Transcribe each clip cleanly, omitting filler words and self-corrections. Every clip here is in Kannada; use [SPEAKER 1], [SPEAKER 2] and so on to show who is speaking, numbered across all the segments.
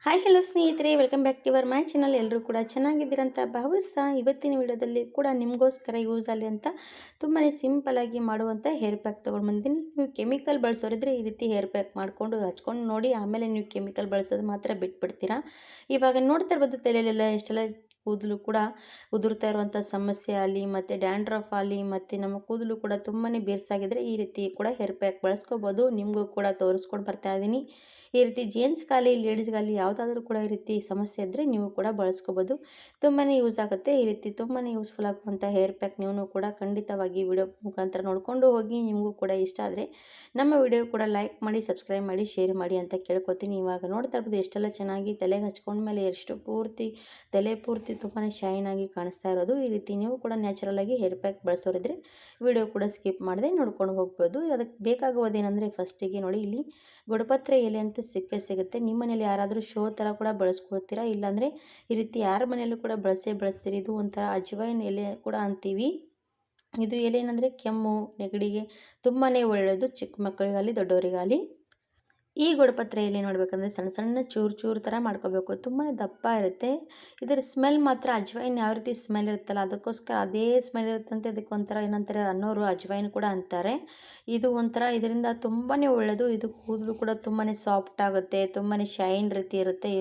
[SPEAKER 1] ಹಾಯ್ ಹಲೋ ಸ್ನೇಹಿತರೆ, welcome back to your my channel. ಎಲ್ಲರೂ ಕೂಡ ಚೆನ್ನಾಗಿದ್ದೀರಂತ ಭಾವಿಸ್ತಾ ಇವತ್ತಿನ ವಿಡಿಯೋದಲ್ಲಿ ಕೂಡ ನಿಮಗೋಸ್ಕರ ಯೂಸ್ ಆಗಲಿ ಅಂತ ತುಂಬಾ ಸಿಂಪಲಾಗಿ ಮಾಡುವಂಥ ಹೇರ್ ಪ್ಯಾಕ್ ತೊಗೊಂಡು ಬಂದಿದ್ದೀನಿ. ನೀವು ಕೆಮಿಕಲ್ ಬಳಸೋರಿದ್ರೆ ಈ ರೀತಿ ಹೇರ್ ಪ್ಯಾಕ್ ಮಾಡಿಕೊಂಡು ಹಚ್ಕೊಂಡು ನೋಡಿ, ಆಮೇಲೆ ನೀವು ಕೆಮಿಕಲ್ ಬಳಸೋದು ಮಾತ್ರ ಬಿಟ್ಬಿಡ್ತೀರಾ. ಇವಾಗ ನೋಡ್ತಾ ಇರ್ಬೋದು ತಲೆಯಲ್ಲೆಲ್ಲ ಎಷ್ಟೆಲ್ಲ ಕೂದಲು ಕೂಡ ಉದುರ್ತಾ ಇರುವಂಥ ಸಮಸ್ಯೆ ಆಗಲಿ, ಮತ್ತು ಡ್ಯಾಂಡ್ರಫ್ ಆಗಲಿ, ಮತ್ತು ನಮ್ಮ ಕೂದಲು ಕೂಡ ತುಂಬಾ ಬೇರ್ಸಾಗಿದ್ದರೆ ಈ ರೀತಿ ಕೂಡ ಹೇರ್ ಪ್ಯಾಕ್ ಬಳಸ್ಕೋಬೋದು. ನಿಮಗೂ ಕೂಡ ತೋರಿಸ್ಕೊಂಡು ಬರ್ತಾ ಇದ್ದೀನಿ. ಈ ರೀತಿ ಜೆಂಟ್ಸ್ಗಾಗಲಿ ಲೇಡೀಸ್ಗಾಗಲಿ ಯಾವುದಾದ್ರೂ ಕೂಡ ಈ ರೀತಿ ಸಮಸ್ಯೆ ಇದ್ದರೆ ನೀವು ಕೂಡ ಬಳಸ್ಕೋಬೋದು. ತುಂಬಾ ಯೂಸ್ ಆಗುತ್ತೆ. ಈ ರೀತಿ ತುಂಬಾ ಯೂಸ್ಫುಲ್ ಆಗುವಂಥ ಹೇರ್ ಪ್ಯಾಕ್ ನೀವು ಕೂಡ ಖಂಡಿತವಾಗಿ ವಿಡಿಯೋ ಮುಖಾಂತರ ನೋಡಿಕೊಂಡು ಹೋಗಿ. ನಿಮಗೂ ಕೂಡ ಇಷ್ಟ ಆದರೆ ನಮ್ಮ ವಿಡಿಯೋ ಕೂಡ ಲೈಕ್ ಮಾಡಿ, ಸಬ್ಸ್ಕ್ರೈಬ್ ಮಾಡಿ, ಶೇರ್ ಮಾಡಿ ಅಂತ ಕೇಳ್ಕೊತೀನಿ. ಇವಾಗ ನೋಡ್ತಾ ಇರ್ಬೋದು ಎಷ್ಟೆಲ್ಲ ಚೆನ್ನಾಗಿ ತಲೆಗೆ ಹಚ್ಕೊಂಡ್ಮೇಲೆ ಎಷ್ಟು ಪೂರ್ತಿ ತಲೆ ಪೂರ್ತಿ ತುಂಬಾ ಶೈನ್ ಆಗಿ ಕಾಣಿಸ್ತಾ ಇರೋದು. ಈ ರೀತಿ ನೀವು ಕೂಡ ನ್ಯಾಚುರಲ್ ಆಗಿ ಹೇರ್ ಪ್ಯಾಕ್ ಬಳಸೋರಿದ್ರೆ ವಿಡಿಯೋ ಕೂಡ ಸ್ಕಿಪ್ ಮಾಡದೆ ನೋಡ್ಕೊಂಡು ಹೋಗ್ಬೋದು. ಅದಕ್ಕೆ ಬೇಕಾಗುವುದೇನೆಂದರೆ ಫಸ್ಟಿಗೆ ನೋಡಿ, ಇಲ್ಲಿ ಗೊಡಪತ್ರೆ ಎಲೆ ಅಂತ ಸಿಗುತ್ತೆ. ನಿಮ್ಮ ಮನೇಲಿ ಯಾರಾದರೂ ಶೋ ಥರ ಕೂಡ ಬಳಸ್ಕೊಳ್ತೀರಾ, ಇಲ್ಲಾಂದರೆ ಈ ರೀತಿ ಯಾರ ಮನೆಯಲ್ಲೂ ಕೂಡ ಬಳಸ್ತೀರಿ. ಇದು ಒಂಥರ ಅಜ್ವೈನ್ ಎಲೆ ಕೂಡ ಅಂತೀವಿ. ಇದು ಎಲೆ ಏನಂದರೆ ಕೆಮ್ಮು ನೆಗಡಿಗೆ ತುಂಬಾ ಒಳ್ಳೆಯದು, ಚಿಕ್ಕ ಮಕ್ಕಳಿಗಾಗಲಿ ದೊಡ್ಡವರಿಗಾಗಲಿ. ಈ ಗೊಡಪತ್ರೆ ಎಲೆ ನೋಡಬೇಕಂದ್ರೆ ಸಣ್ಣ ಸಣ್ಣ ಚೂರು ಚೂರು ಥರ ಮಾಡ್ಕೋಬೇಕು. ತುಂಬಾ ದಪ್ಪ ಇರುತ್ತೆ. ಇದರ ಸ್ಮೆಲ್ ಮಾತ್ರ ಅಜ್ವೈನ್ ಯಾವ ರೀತಿ ಸ್ಮೆಲ್ ಇರುತ್ತಲ್ಲ ಅದಕ್ಕೋಸ್ಕರ ಅದೇ ಸ್ಮೆಲ್ ಇರುತ್ತಂತೆ. ಅದಕ್ಕೆ ಒಂಥರ ಏನಂತಾರೆ ಅನ್ನೋರು ಅಜ್ವೈನ್ ಕೂಡ ಅಂತಾರೆ. ಇದು ಒಂಥರ ಇದರಿಂದ ತುಂಬಾ ಒಳ್ಳೆಯದು. ಇದು ಕೂದಲು ಕೂಡ ತುಂಬಾ ಸಾಫ್ಟ್ ಆಗುತ್ತೆ, ತುಂಬಾ ಶೈನ್ ರೀತಿ ಇರುತ್ತೆ.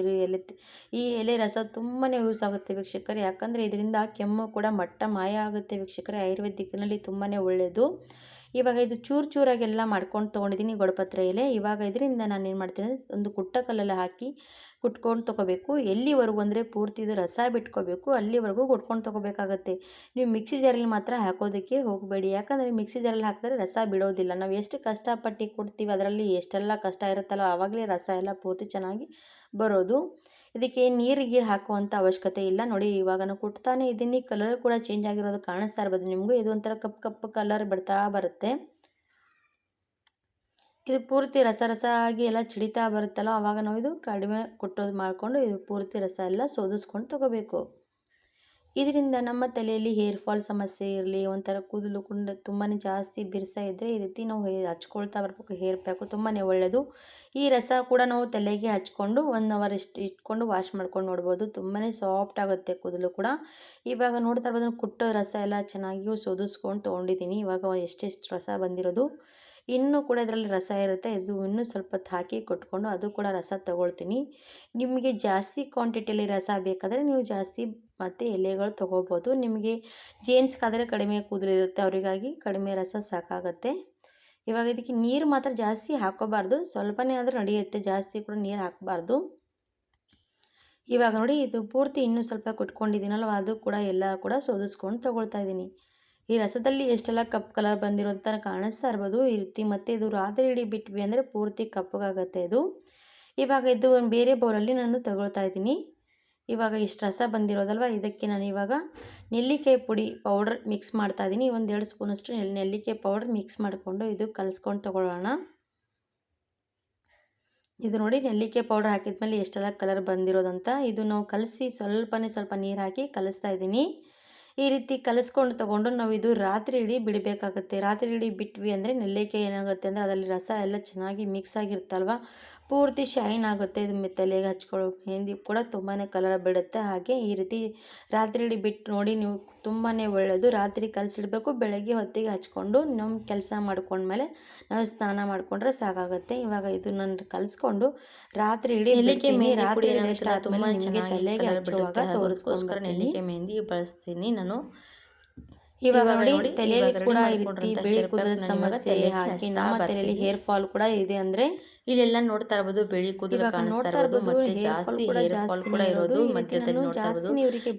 [SPEAKER 1] ಈ ಎಲೆ ರಸ ತುಂಬಾ ಯೂಸ್ ಆಗುತ್ತೆ ವೀಕ್ಷಕರು. ಯಾಕಂದರೆ ಇದರಿಂದ ಕೆಮ್ಮು ಕೂಡ ಮಟ್ಟ ಮಾಯ ಆಗುತ್ತೆ ವೀಕ್ಷಕರೇ. ಆಯುರ್ವೇದಿಕ್ನಲ್ಲಿ ತುಂಬಾ ಒಳ್ಳೆಯದು. ಇವಾಗ ಇದು ಚೂರು ಚೂರಾಗೆಲ್ಲ ಮಾಡ್ಕೊಂಡು ತೊಗೊಂಡಿದ್ದೀನಿ ಗೊಡಪತ್ರೆ ಎಲೆ. ಇವಾಗ ಇದರಿಂದ ನಾನು ಏನು ಮಾಡ್ತೀನಿ, ಒಂದು ಕುಟ್ಟ ಕಲ್ಲಲ್ಲಿ ಹಾಕಿ ಕುಟ್ಕೊಂಡು ತೊಗೋಬೇಕು. ಎಲ್ಲಿವರೆಗೂ ಅಂದರೆ ಪೂರ್ತಿ ಇದು ರಸ ಬಿಟ್ಕೋಬೇಕು, ಅಲ್ಲಿವರೆಗೂ ಕುಟ್ಕೊಂಡು ತೊಗೋಬೇಕಾಗತ್ತೆ. ನೀವು ಮಿಕ್ಸಿ ಜಾರಲ್ಲಿ ಮಾತ್ರ ಹಾಕೋದಕ್ಕೆ ಹೋಗಬೇಡಿ. ಯಾಕಂದರೆ ಮಿಕ್ಸಿ ಜಾರಲ್ಲಿ ಹಾಕಿದ್ರೆ ರಸ ಬಿಡೋದಿಲ್ಲ. ನಾವು ಎಷ್ಟು ಕಷ್ಟಪಟ್ಟು ಕೊಡ್ತೀವಿ ಅದರಲ್ಲಿ ಎಷ್ಟೆಲ್ಲ ಕಷ್ಟ ಇರುತ್ತಲ್ಲ, ಆವಾಗಲೇ ರಸ ಎಲ್ಲ ಪೂರ್ತಿ ಚೆನ್ನಾಗಿ ಬರೋದು. ಇದಕ್ಕೆ ನೀರು ಹಾಕುವಂಥ ಅವಶ್ಯಕತೆ ಇಲ್ಲ. ನೋಡಿ ಇವಾಗ ನಾವು ಕುಟ್ತಾನೆ ಇದೀನಿ, ಕಲರ್ ಕೂಡ ಚೇಂಜ್ ಆಗಿರೋದು ಕಾಣಿಸ್ತಾ ಇರ್ಬೋದು ನಿಮಗೂ. ಇದು ಒಂಥರ ಕಪ್ಪು ಕಲರ್ ಬಿಡ್ತಾ ಬರುತ್ತೆ. ಇದು ಪೂರ್ತಿ ರಸ ರಸ ಆಗಿ ಎಲ್ಲ ಚಿಡಿತಾ ಬರುತ್ತಲ್ಲ, ಆವಾಗ ನಾವು ಇದು ಕಡಿಮೆ ಕುಟ್ಟೋದು ಮಾಡಿಕೊಂಡು ಇದು ಪೂರ್ತಿ ರಸ ಎಲ್ಲ ಸೋದಿಸ್ಕೊಂಡು ತೊಗೋಬೇಕು. ಇದರಿಂದ ನಮ್ಮ ತಲೆಯಲ್ಲಿ ಹೇರ್ ಫಾಲ್ ಸಮಸ್ಯೆ ಇರಲಿ, ಒಂಥರ ಕೂದಲು ತುಂಬಾ ಜಾಸ್ತಿ ಬಿರ್ಸಾ ಇದ್ದರೆ ಈ ರೀತಿ ನಾವು ಹಚ್ಕೊಳ್ತಾ ಬರಬೇಕು. ಹೇರ್ ಪ್ಯಾಕು ತುಂಬಾ ಒಳ್ಳೆಯದು. ಈ ರಸ ಕೂಡ ನಾವು ತಲೆಗೆ ಹಚ್ಕೊಂಡು 1 ಅವರ್ ಇಟ್ಕೊಂಡು ವಾಶ್ ಮಾಡ್ಕೊಂಡು ನೋಡ್ಬೋದು. ತುಂಬಾ ಸಾಫ್ಟ್ ಆಗುತ್ತೆ ಕೂದಲು ಕೂಡ. ಇವಾಗ ನೋಡ್ತಾ ಇರ್ಬೋದು ಕುಟ್ಟೋ ರಸ ಎಲ್ಲ ಚೆನ್ನಾಗಿ ಸೋದಿಸ್ಕೊಂಡು ತೊಗೊಂಡಿದ್ದೀನಿ. ಇವಾಗ ಎಷ್ಟೆಷ್ಟು ರಸ ಬಂದಿರೋದು, ಇನ್ನೂ ಕೂಡ ಇದರಲ್ಲಿ ರಸ ಇರುತ್ತೆ. ಇದು ಇನ್ನೂ ಸ್ವಲ್ಪ ಹೊತ್ತು ಹಾಕಿ ಕೊಟ್ಕೊಂಡು ಅದು ಕೂಡ ರಸ ತಗೊಳ್ತೀನಿ. ನಿಮಗೆ ಜಾಸ್ತಿ ಕ್ವಾಂಟಿಟಿಯಲ್ಲಿ ರಸ ಬೇಕಾದರೆ ನೀವು ಜಾಸ್ತಿ ಮತ್ತು ಎಲೆಗಳು ತೊಗೋಬೋದು. ನಿಮಗೆ ಜೇಂಟ್ಸ್ಗಾದರೆ ಕಡಿಮೆ ಕೂದಲಿರುತ್ತೆ, ಅವರಿಗಾಗಿ ಕಡಿಮೆ ರಸ ಸಾಕಾಗತ್ತೆ. ಇವಾಗ ಇದಕ್ಕೆ ನೀರು ಮಾತ್ರ ಜಾಸ್ತಿ ಹಾಕೋಬಾರ್ದು, ಸ್ವಲ್ಪನೇ ಆದರೂ ನಡೆಯುತ್ತೆ, ಜಾಸ್ತಿ ಕೂಡ ನೀರು ಹಾಕಬಾರ್ದು. ಇವಾಗ ನೋಡಿ ಇದು ಪೂರ್ತಿ ಇನ್ನೂ ಸ್ವಲ್ಪ ಕುಟ್ಕೊಂಡಿದ್ದೀನಲ್ವ, ಅದು ಕೂಡ ಎಲ್ಲ ಕೂಡ ಸೋದಿಸ್ಕೊಂಡು ತೊಗೊಳ್ತಾ ಇದ್ದೀನಿ. ಈ ರಸದಲ್ಲಿ ಎಷ್ಟೆಲ್ಲ ಕಪ್ಪು ಕಲರ್ ಬಂದಿರೋ ಅಂತ ಕಾಣಿಸ್ತಾ ಇರ್ಬೋದು ಈ ರೀತಿ. ಮತ್ತು ಇದು ರಾತ್ರಿ ಇಡೀ ಬಿಟ್ವಿ ಅಂದರೆ ಪೂರ್ತಿ ಕಪ್ಪಗಾಗತ್ತೆ ಇದು. ಇವಾಗ ಇದು ಒಂದು ಬೇರೆ ಬೌಲಲ್ಲಿ ನಾನು ತಗೊಳ್ತಾ ಇದ್ದೀನಿ. ಇವಾಗ ಇಷ್ಟು ರಸ ಬಂದಿರೋದಲ್ವ, ಇದಕ್ಕೆ ನಾನು ಇವಾಗ ನೆಲ್ಲಿಕಾಯಿ ಪುಡಿ ಪೌಡರ್ ಮಿಕ್ಸ್ ಮಾಡ್ತಾ ಇದ್ದೀನಿ. 1-2 ಸ್ಪೂನಷ್ಟು ನೆಲ್ಲಿಕಾಯಿ ಪೌಡರ್ ಮಿಕ್ಸ್ ಮಾಡಿಕೊಂಡು ಇದು ಕಲಿಸ್ಕೊಂಡು ತೊಗೊಳ್ಳೋಣ. ಇದು ನೋಡಿ ನೆಲ್ಲಿಕಾಯಿ ಪೌಡರ್ ಹಾಕಿದ್ಮೇಲೆ ಎಷ್ಟೆಲ್ಲ ಕಲರ್ ಬಂದಿರೋದಂತ. ಇದು ನಾವು ಕಲಸಿ ಸ್ವಲ್ಪ ನೀರು ಹಾಕಿ ಕಲಿಸ್ತಾ ಇದ್ದೀನಿ. ಈ ರೀತಿ ಕಲಿಸ್ಕೊಂಡು ತೊಗೊಂಡು ನಾವು ಇದು ರಾತ್ರಿ ಇಡೀ ಬಿಡಬೇಕಾಗುತ್ತೆ. ರಾತ್ರಿ ಇಡೀ ಬಿಟ್ವಿ ಅಂದರೆ ನೆಲ್ಲಿಕಾಯಿ ಏನಾಗುತ್ತೆ ಅಂದರೆ ಅದರಲ್ಲಿ ರಸ ಎಲ್ಲ ಚೆನ್ನಾಗಿ ಮಿಕ್ಸ್ ಆಗಿರುತ್ತಲ್ವ, ಪೂರ್ತಿ ಶೈನ್ ಆಗುತ್ತೆ. ಇದು ತಲೆಗೆ ಹಚ್ಕೊಳ್ಳೋ ಮೆಹಂದಿ ಕೂಡ ತುಂಬಾ ಕಲರ್ ಬಿಡುತ್ತೆ. ಹಾಗೆ ಈ ರೀತಿ ರಾತ್ರಿ ಇಡೀ ಬಿಟ್ಟು ನೋಡಿ ನೀವು, ತುಂಬಾ ಒಳ್ಳೆಯದು. ರಾತ್ರಿ ಕಲಸಿಡಬೇಕು, ಬೆಳಗ್ಗೆ ಹೊತ್ತಿಗೆ ಹಚ್ಕೊಂಡು ನಮ್ಮ ಕೆಲಸ ಮಾಡ್ಕೊಂಡ್ಮೇಲೆ ನಾವು ಸ್ನಾನ ಮಾಡಿಕೊಂಡ್ರೆ ಸಾಕಾಗುತ್ತೆ. ಇವಾಗ ಇದು ನಾನು ಕಲಿಸ್ಕೊಂಡು ರಾತ್ರಿ ಇಡೀ ರಾತ್ರಿ ತುಂಬ ಚೆನ್ನಾಗಿ ತಲೆಗೆ ಹಚ್ಚುವಾಗ ತೋರಿಸ್ಕೋಸ್ಕರ ನೆಲ್ಲಿಕಾಯಿ ಮೆಹಂದಿ ಬಳಸ್ತೀನಿ ನಾನು. ಇವಾಗ ನೋಡಿ ತಲೆಯಲ್ಲಿ ಕೂಡ ಈ ರೀತಿ ಬಿಳಿ ಕೂದಲ ಸಮಸ್ಯೆ ಹಾಕಿ ನಮ್ಮ ತಲೆಯಲ್ಲಿ ಹೇರ್ ಫಾಲ್ ಕೂಡ ಇದೆ ಅಂದರೆ ಇಲ್ಲೆಲ್ಲ ನೋಡ್ತಾ ಇರಬಹುದು ಬಿಳಿ ಕೂದಲು ಕಾಣಿಸ್ತಾ ಇರೋದು, ಮತ್ತೆ ಜಾಸ್ತಿ ಹೇರ್ ಫಾಲ್ ಕೂಡ ಇರೋದು ಮಧ್ಯದಲ್ಲಿ ನೋಡ್ತಾ ಇರಬಹುದು.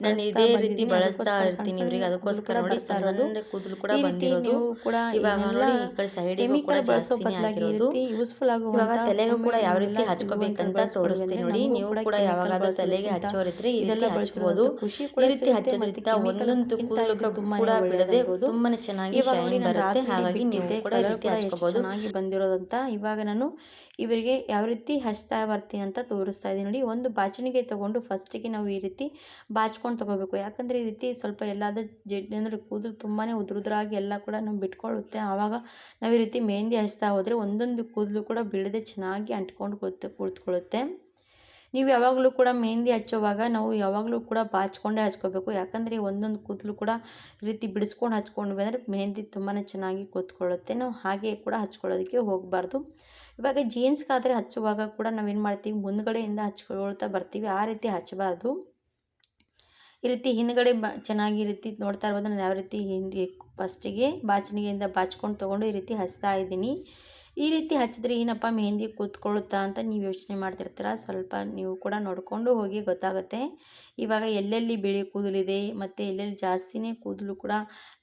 [SPEAKER 1] ನಾನು ಇದೇ ರೀತಿ ಬಳಸ್ತಾ ಇರ್ತೀನಿ ಇವರಿಗೆ, ಅದಕ್ಕೋಸ್ಕರ ನೋಡಿ ಸಣ್ಣ ಕೂದಲು ಕೂಡ ಬಂದಿರೋದು. ಇವಾಗ ನೋಡಿ ಈ ಕಡೆ ಸೈಡಿಗೂ ಕೂಡ ಜಾಸ್ತಿನೇ ಆಗಿರೋದು. ಯೂಸ್ಫುಲ್ ಆಗುವ ಇವಾಗ ತಲೆಗೂ ಕೂಡ ಯಾವ ರೀತಿ ಹಚ್ಕೋಬೇಕಂತ ತೋರಿಸ್ತೀನಿ ನೋಡಿ. ನೀವು ಕೂಡ ಯಾವಾಗಾದ್ರೂ ತಲೆಗೆ ಹಚ್ಚೋರಿದ್ರೆ ಈ ರೀತಿ ಹಚ್ಬೋದು. ಈ ರೀತಿ ಹಚ್ಚೋದ್ರಿಂದ ಒಂದೊಂದು ಕೂದಲು ಕೂಡ ಬಿಡದೆ ತುಂಬಾನೇ ಚೆನ್ನಾಗಿ ಶೈನ್ ಬರುತ್ತೆ. ಹಾಗಾಗಿ ನೀವು ಕೂಡ ಈ ರೀತಿ ಹಚ್ಕೋಬಹುದು. ಚೆನ್ನಾಗಿ ಬಂದಿರೋದಂತ ಇವಾಗ ನಾನು ಇವರಿಗೆ ಯಾವ ರೀತಿ ಹಚ್ತಾ ಬರ್ತೀನಿ ಅಂತ ತೋರಿಸ್ತಾ ಇದ್ದೀನಿ ನೋಡಿ. ಒಂದು ಬಾಚಣಿಗೆ ತೊಗೊಂಡು ಫಸ್ಟಿಗೆ ನಾವು ಈ ರೀತಿ ಬಾಚ್ಕೊಂಡು ತೊಗೋಬೇಕು. ಯಾಕಂದರೆ ಈ ರೀತಿ ಸ್ವಲ್ಪ ಎಲ್ಲಾದ ಜಡ್ಡಿ ಅಂದರೆ ಕೂದಲು ತುಂಬಾ ಉದುರಾಗಿ ಎಲ್ಲ ಕೂಡ ನಾವು ಬಿಟ್ಕೊಳ್ಳುತ್ತೆ. ಆವಾಗ ನಾವು ಈ ರೀತಿ ಮೆಹಂದಿ ಹಚ್ತಾ ಹೋದರೆ ಒಂದೊಂದು ಕೂದಲು ಕೂಡ ಬಿಡದೆ ಚೆನ್ನಾಗಿ ಅಂಟ್ಕೊಂಡು ಕುಳಿತುಕೊಳ್ಳುತ್ತೆ. ನೀವು ಯಾವಾಗಲೂ ಕೂಡ ಮೆಹಂದಿ ಹಚ್ಚೋವಾಗ ನಾವು ಯಾವಾಗಲೂ ಕೂಡ ಬಾಚಿಕೊಂಡೇ ಹಚ್ಕೋಬೇಕು. ಯಾಕಂದರೆ ಒಂದೊಂದು ಕೂದಲು ಕೂಡ ಈ ರೀತಿ ಬಿಡಿಸ್ಕೊಂಡು ಹಚ್ಕೊಂಡ್ವಿ ಅಂದರೆ ಮೆಹಂದಿ ತುಂಬಾ ಚೆನ್ನಾಗಿ ಕೂತ್ಕೊಳ್ಳುತ್ತೆ. ನಾವು ಹಾಗೆ ಕೂಡ ಹಚ್ಕೊಳ್ಳೋದಕ್ಕೆ ಹೋಗಬಾರ್ದು. ಇವಾಗ ಜೀನ್ಸ್ಗಾದರೆ ಹಚ್ಚುವಾಗ ಕೂಡ ನಾವೇನು ಮಾಡ್ತೀವಿ, ಮುಂದ್ಗಡೆಯಿಂದ ಹಚ್ಕೊಳ್ತಾ ಬರ್ತೀವಿ. ಆ ರೀತಿ ಹಚ್ಚಬಾರ್ದು. ಈ ರೀತಿ ಹಿಂದ್ಗಡೆ ಚೆನ್ನಾಗಿ ಈ ರೀತಿ ನೋಡ್ತಾ ಇರ್ಬೋದು. ನಾನು ಯಾವ ರೀತಿ ಫಸ್ಟಿಗೆ ಬಾಚಣಿಗೆಯಿಂದ ಬಾಚ್ಕೊಂಡು ತೊಗೊಂಡು ಈ ರೀತಿ ಹಚ್ತಾ ಇದ್ದೀನಿ. ಈ ರೀತಿ ಹಚ್ಚಿದ್ರೆ ಏನಪ್ಪ ಮೆಹಂದಿ ಕೂತ್ಕೊಳ್ಳುತ್ತಾ ಅಂತ ನೀವು ಯೋಚನೆ ಮಾಡ್ತಿರ್ತೀರ. ಸ್ವಲ್ಪ ನೀವು ಕೂಡ ನೋಡಿಕೊಂಡು ಹೋಗಿ ಗೊತ್ತಾಗುತ್ತೆ. ಇವಾಗ ಎಲ್ಲೆಲ್ಲಿ ಬಿಳಿ ಕೂದಲಿದೆ ಮತ್ತು ಎಲ್ಲೆಲ್ಲಿ ಜಾಸ್ತಿನೇ ಕೂದಲು ಕೂಡ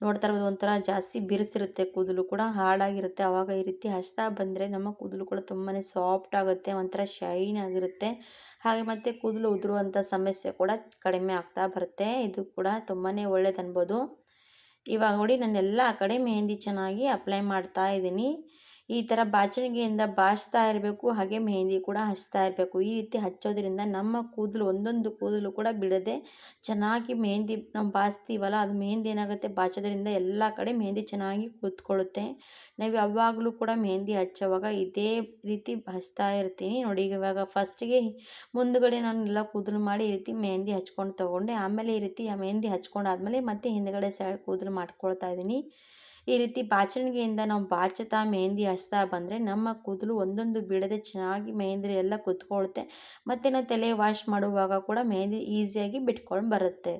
[SPEAKER 1] ನೋಡ್ತಾ ಇರ್ಬೋದು, ಒಂಥರ ಜಾಸ್ತಿ ಬಿರುಸಿರುತ್ತೆ, ಕೂದಲು ಕೂಡ ಹಾರ್ಡಾಗಿರುತ್ತೆ. ಆವಾಗ ಈ ರೀತಿ ಹಚ್ತಾ ಬಂದರೆ ನಮ್ಮ ಕೂದಲು ಕೂಡ ತುಂಬಾ ಸಾಫ್ಟ್ ಆಗುತ್ತೆ, ಒಂಥರ ಶೈನ್ ಆಗಿರುತ್ತೆ. ಹಾಗೆ ಮತ್ತು ಕೂದಲು ಉದುರುವಂಥ ಸಮಸ್ಯೆ ಕೂಡ ಕಡಿಮೆ ಆಗ್ತಾ ಬರುತ್ತೆ. ಇದು ಕೂಡ ತುಂಬಾ ಒಳ್ಳೇದು ಅನ್ಬೋದು. ಇವಾಗ ನೋಡಿ ನಾನು ಎಲ್ಲ ಕಡೆ ಮೆಹಂದಿ ಚೆನ್ನಾಗಿ ಅಪ್ಲೈ ಮಾಡ್ತಾ ಇದ್ದೀನಿ. ಈ ಥರ ಬಾಚಣಿಗೆಯಿಂದ ಬಾಚ್ತಾ ಇರಬೇಕು, ಹಾಗೆ ಮೆಹಂದಿ ಕೂಡ ಹಚ್ತಾ ಇರಬೇಕು. ಈ ರೀತಿ ಹಚ್ಚೋದ್ರಿಂದ ನಮ್ಮ ಕೂದಲು ಒಂದೊಂದು ಕೂದಲು ಕೂಡ ಬಿಡದೆ ಚೆನ್ನಾಗಿ ಮೆಹಂದಿ ನಾವು ಬಾಚ್ತೀವಲ್ಲ, ಅದು ಮೆಹಂದಿ ಏನಾಗುತ್ತೆ ಬಾಚೋದ್ರಿಂದ ಎಲ್ಲ ಕಡೆ ಮೆಹಂದಿ ಚೆನ್ನಾಗಿ ಕೂತ್ಕೊಳ್ಳುತ್ತೆ. ನಾವು ಯಾವಾಗಲೂ ಕೂಡ ಮೆಹಂದಿ ಹಚ್ಚೋವಾಗ ಇದೇ ರೀತಿ ಹಚ್ತಾ ಇರ್ತೀನಿ. ನೋಡಿ ಇವಾಗ ಫಸ್ಟಿಗೆ ಮುಂದುಗಡೆ ನಾನು ಎಲ್ಲ ಕೂದಲು ಮಾಡಿ ಈ ರೀತಿ ಮೆಹಂದಿ ಹಚ್ಕೊಂಡು ತೊಗೊಂಡೆ. ಆಮೇಲೆ ಈ ರೀತಿ ಮೆಹಂದಿ ಹಚ್ಕೊಂಡಾದ್ಮೇಲೆ ಮತ್ತೆ ಹಿಂದುಗಡೆ ಸೈಡ್ ಕೂದಲು ಮಾಡ್ಕೊಳ್ತಾ ಇದ್ದೀನಿ. ಈ ರೀತಿ ಬಾಚಣಿಗೆಯಿಂದ ನಾವು ಬಾಚುತ್ತಾ ಮೆಹಂದಿ ಹಚ್ತಾ ಬಂದರೆ ನಮ್ಮ ಕೂದಲು ಒಂದೊಂದು ಬಿಡದೆ ಚೆನ್ನಾಗಿ ಮೆಹಂದಿ ಎಲ್ಲ ಕೂತ್ಕೊಳ್ಳುತ್ತೆ. ಮತ್ತು ನಾವು ತಲೆ ವಾಶ್ ಮಾಡುವಾಗ ಕೂಡ ಮೆಹಂದಿ ಈಸಿಯಾಗಿ ಬಿಟ್ಕೊಂಡು ಬರುತ್ತೆ.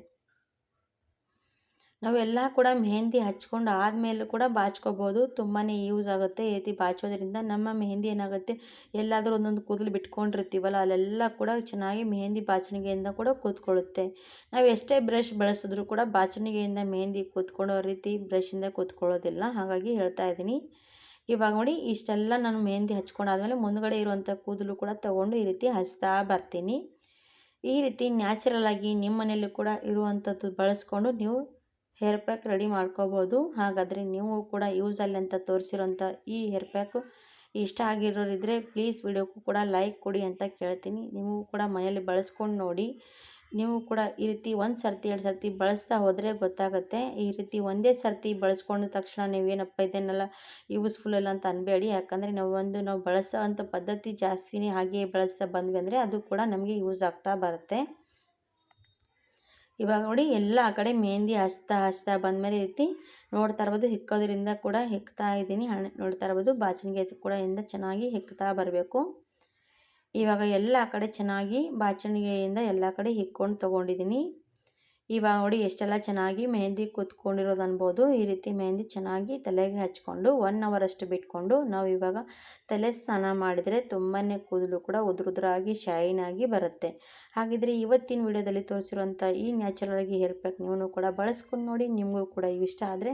[SPEAKER 1] ನಾವೆಲ್ಲ ಕೂಡ ಮೆಹಂದಿ ಹಚ್ಕೊಂಡು ಆದಮೇಲೂ ಕೂಡ ಬಾಚ್ಕೋಬೋದು. ತುಂಬಾ ಯೂಸ್ ಆಗುತ್ತೆ. ಈ ರೀತಿ ಬಾಚೋದ್ರಿಂದ ನಮ್ಮ ಮೆಹಂದಿ ಏನಾಗುತ್ತೆ, ಎಲ್ಲಾದರೂ ಒಂದೊಂದು ಕೂದಲು ಬಿಟ್ಕೊಂಡಿರ್ತೀವಲ್ಲ ಅಲ್ಲೆಲ್ಲ ಕೂಡ ಚೆನ್ನಾಗಿ ಮೆಹಂದಿ ಬಾಚಣಿಗೆಯಿಂದ ಕೂಡ ಕೂತ್ಕೊಳ್ಳುತ್ತೆ. ನಾವು ಎಷ್ಟೇ ಬ್ರಷ್ ಬಳಸಿದ್ರೂ ಕೂಡ ಬಾಚಣಿಗೆಯಿಂದ ಮೆಹಂದಿ ಕೂತ್ಕೊಳ್ಳೋ ರೀತಿ ಬ್ರಷಿಂದ ಕೂತ್ಕೊಳ್ಳೋದಿಲ್ಲ. ಹಾಗಾಗಿ ಹೇಳ್ತಾ ಇದ್ದೀನಿ. ಇವಾಗ ನೋಡಿ ಇಷ್ಟೆಲ್ಲ ನಾನು ಮೆಹಂದಿ ಹಚ್ಕೊಂಡಾದ್ಮೇಲೆ ಮುಂದುಗಡೆ ಇರುವಂಥ ಕೂದಲು ಕೂಡ ತೊಗೊಂಡು ಈ ರೀತಿ ಹಚ್ತಾ ಬರ್ತೀನಿ. ಈ ರೀತಿ ನ್ಯಾಚುರಲ್ ಆಗಿ ನಿಮ್ಮ ಮನೆಯಲ್ಲೂ ಕೂಡ ಇರುವಂಥದ್ದು ಬಳಸ್ಕೊಂಡು ನೀವು ಹೇರ್ ಪ್ಯಾಕ್ ರೆಡಿ ಮಾಡ್ಕೋಬೋದು. ಹಾಗಾದರೆ ನೀವು ಕೂಡ ಯೂಸ್ ಅಲ್ಲಿ ಅಂತ ತೋರಿಸಿರೋಂಥ ಈ ಹೇರ್ ಪ್ಯಾಕು ಇಷ್ಟ ಆಗಿರೋರಿದ್ದರೆ ಪ್ಲೀಸ್ ವಿಡಿಯೋಕ್ಕೂ ಕೂಡ ಲೈಕ್ ಕೊಡಿ ಅಂತ ಕೇಳ್ತೀನಿ. ನೀವು ಕೂಡ ಮನೆಯಲ್ಲಿ ಬಳಸ್ಕೊಂಡು ನೋಡಿ. ನೀವು ಕೂಡ ಈ ರೀತಿ ಒಂದು ಸರ್ತಿ 2 ಸರ್ತಿ ಬಳಸ್ತಾ ಹೋದರೆ ಗೊತ್ತಾಗುತ್ತೆ. ಈ ರೀತಿ ಒಂದೇ ಸರ್ತಿ ಬಳಸ್ಕೊಂಡ ತಕ್ಷಣ ನೀವೇನಪ್ಪ ಇದನ್ನೆಲ್ಲ ಯೂಸ್ಫುಲ್ ಇಲ್ಲ ಅಂತ ಅನ್ಬೇಡಿ. ಯಾಕಂದರೆ ನಾವು ಬಳಸೋ ಅಂಥ ಪದ್ಧತಿ ಜಾಸ್ತಿನೇ ಹಾಗೆ ಬಳಸ್ತಾ ಬಂದ್ವಿ ಅಂದರೆ ಅದು ಕೂಡ ನಮಗೆ ಯೂಸ್ ಆಗ್ತಾ ಬರುತ್ತೆ. ಇವಾಗ ನೋಡಿ ಎಲ್ಲ ಆ ಕಡೆ ಮೆಹಂದಿ ಹಚ್ತಾ ಬಂದಮೇಲೆ ಈ ರೀತಿ ನೋಡ್ತಾ ಇರ್ಬೋದು, ಹೆಕ್ಕೋದ್ರಿಂದ ಕೂಡ ಹೆಕ್ತಾ ಇದ್ದೀನಿ. ನೋಡ್ತಾ ಇರ್ಬೋದು ಬಾಚಣಿಗೆ ಕೂಡ ಇಂದ ಚೆನ್ನಾಗಿ ಹೆಕ್ತಾ ಬರಬೇಕು. ಇವಾಗ ಎಲ್ಲ ಕಡೆ ಚೆನ್ನಾಗಿ ಬಾಚಣಿಗೆಯಿಂದ ಎಲ್ಲ ಕಡೆ ಹೆಕ್ಕೊಂಡು ತೊಗೊಂಡಿದ್ದೀನಿ. ಇವಾಗ ನೋಡಿ ಎಷ್ಟೆಲ್ಲ ಚೆನ್ನಾಗಿ ಮೆಹಂದಿ ಕೂತ್ಕೊಂಡಿರೋದು ಅನ್ಬೋದು. ಈ ರೀತಿ ಮೆಹಂದಿ ಚೆನ್ನಾಗಿ ತಲೆಗೆ ಹಚ್ಕೊಂಡು 1 ಅವರ್ ಅಷ್ಟು ಬಿಟ್ಕೊಂಡು ನಾವು ಇವಾಗ ತಲೆ ಸ್ನಾನ ಮಾಡಿದರೆ ತುಂಬಾ ಕೂದಲು ಕೂಡ ಉದುರಾಗಿ ಶೈನ್ ಆಗಿ ಬರುತ್ತೆ. ಹಾಗಿದ್ರೆ ಇವತ್ತಿನ ವಿಡಿಯೋದಲ್ಲಿ ತೋರಿಸಿರುವಂಥ ಈ ನ್ಯಾಚುರಲ್ ಆಗಿ ಹೇರ್ ಪ್ಯಾಕ್ ನೀವು ಕೂಡ ಬಳಸ್ಕೊಂಡು ನೋಡಿ. ನಿಮಗೂ ಕೂಡ ಇಷ್ಟ ಆದರೆ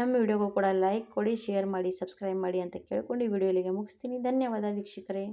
[SPEAKER 1] ನಮ್ಮ ವಿಡಿಯೋಗೂ ಕೂಡ ಲೈಕ್ ಕೊಡಿ, ಶೇರ್ ಮಾಡಿ, ಸಬ್ಸ್ಕ್ರೈಬ್ ಮಾಡಿ ಅಂತ ಕೇಳ್ಕೊಂಡು ಈ ವಿಡಿಯೋ ಇಲ್ಲಿಗೆ ಮುಗಿಸ್ತೀನಿ. ಧನ್ಯವಾದ ವೀಕ್ಷಕರೇ.